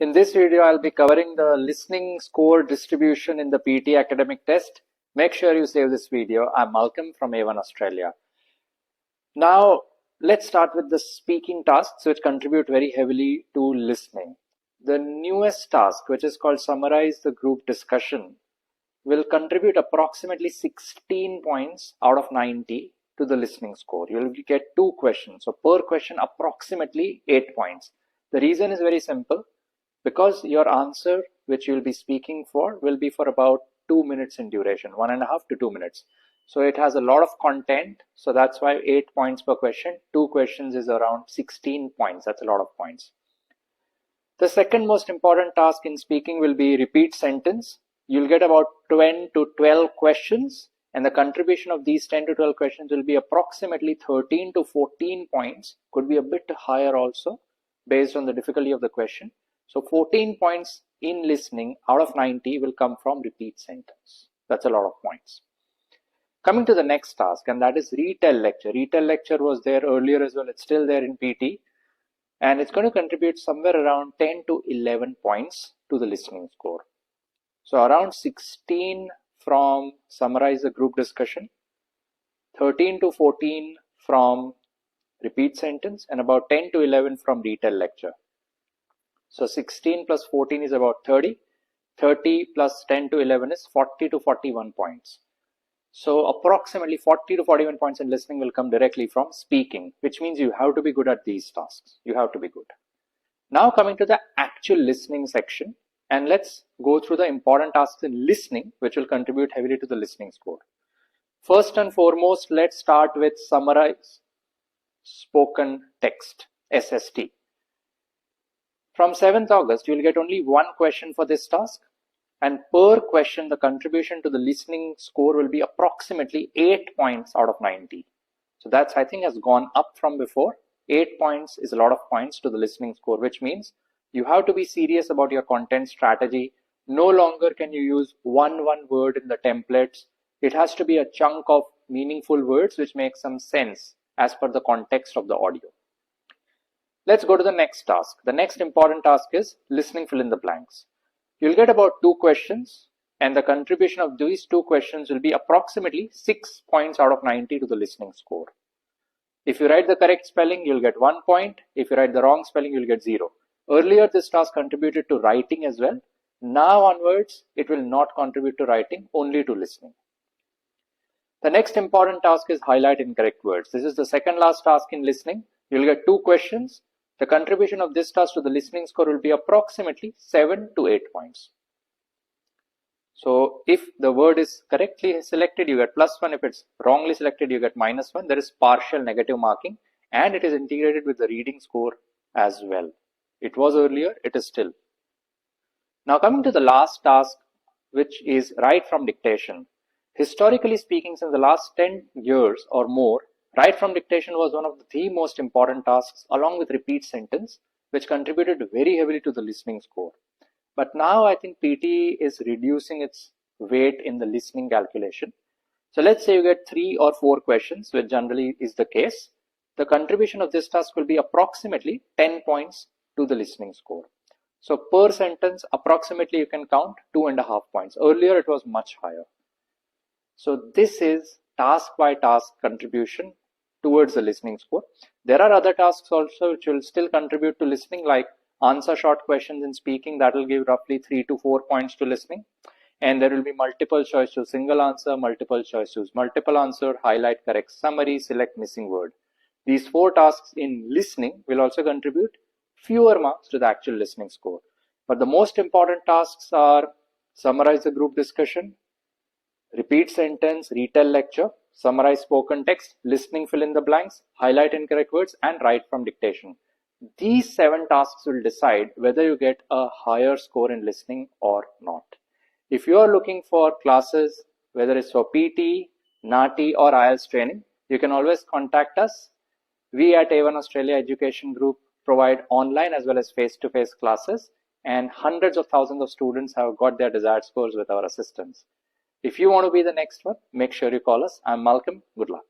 In this video, I'll be covering the listening score distribution in the PTE academic test. Make sure you save this video. I'm Malcolm from A1 Australia. Now, let's start with the speaking tasks, which contribute very heavily to listening. The newest task, which is called Summarize the Group Discussion, will contribute approximately 16 points out of 90 to the listening score. You'll get 2 questions. So per question, approximately 8 points. The reason is very simple. Because your answer, which you'll be speaking for, will be for about 2 minutes in duration, 1.5 to 2 minutes. So it has a lot of content. So that's why 8 points per question. 2 questions is around 16 points. That's a lot of points. The second most important task in speaking will be repeat sentence. You'll get about 10 to 12 questions, and the contribution of these 10 to 12 questions will be approximately 13 to 14 points. Could be a bit higher also based on the difficulty of the question. So 14 points in listening out of 90 will come from repeat sentence. That's a lot of points. Coming to the next task, and that is retell lecture. Retell lecture was there earlier as well. It's still there in PT. And it's going to contribute somewhere around 10 to 11 points to the listening score. So around 16 from summarize the group discussion, 13 to 14 from repeat sentence, and about 10 to 11 from retell lecture. So 16 plus 14 is about 30. 30 plus 10 to 11 is 40 to 41 points. So approximately 40 to 41 points in listening will come directly from speaking, which means you have to be good at these tasks. You have to be good. Now coming to the actual listening section, and let's go through the important tasks in listening, which will contribute heavily to the listening score. First and foremost, let's start with summarize spoken text, SST. From 7th August, you will get only 1 question for this task, and per question, the contribution to the listening score will be approximately 8 points out of 90. So that's, I think, has gone up from before. 8 points is a lot of points to the listening score, which means you have to be serious about your content strategy. No longer can you use one word in the templates. It has to be a chunk of meaningful words which make some sense as per the context of the audio. Let's go to the next task. The next important task is listening fill in the blanks. You'll get about 2 questions, and the contribution of these 2 questions will be approximately 6 points out of 90 to the listening score. If you write the correct spelling, you'll get 1 point. If you write the wrong spelling, you'll get 0. Earlier, this task contributed to writing as well. Now onwards, it will not contribute to writing, only to listening. The next important task is highlight incorrect words. This is the second last task in listening. You'll get 2 questions. The contribution of this task to the listening score will be approximately 7 to 8 points. So if the word is correctly selected, you get +1. If it's wrongly selected, you get -1. There is partial negative marking, and it is integrated with the reading score as well. It was earlier, it is still. Now coming to the last task, which is write from dictation. Historically speaking, since the last 10 years or more, write from dictation was one of the most important tasks, along with repeat sentence, which contributed very heavily to the listening score. But now I think PTE is reducing its weight in the listening calculation. So let's say you get 3 or 4 questions, which generally is the case. The contribution of this task will be approximately 10 points to the listening score. So per sentence, approximately you can count 2.5 points. Earlier it was much higher. So this is task by task contribution towards the listening score. There are other tasks also which will still contribute to listening, like answer short questions in speaking. That will give roughly 3 to 4 points to listening. And there will be multiple choice to single answer, multiple choice to multiple answer, highlight correct summary, select missing word. These 4 tasks in listening will also contribute fewer marks to the actual listening score. But the most important tasks are summarize the group discussion, repeat sentence, retell lecture, summarize spoken text, listening fill in the blanks, highlight incorrect words, and write from dictation. These 7 tasks will decide whether you get a higher score in listening or not. If you are looking for classes, whether it's for PT, NATI or IELTS training, you can always contact us. We at A1 Australia Education Group provide online as well as face-to-face classes, and hundreds of thousands of students have got their desired scores with our assistance. If you want to be the next one, make sure you call us. I'm Malcolm. Good luck.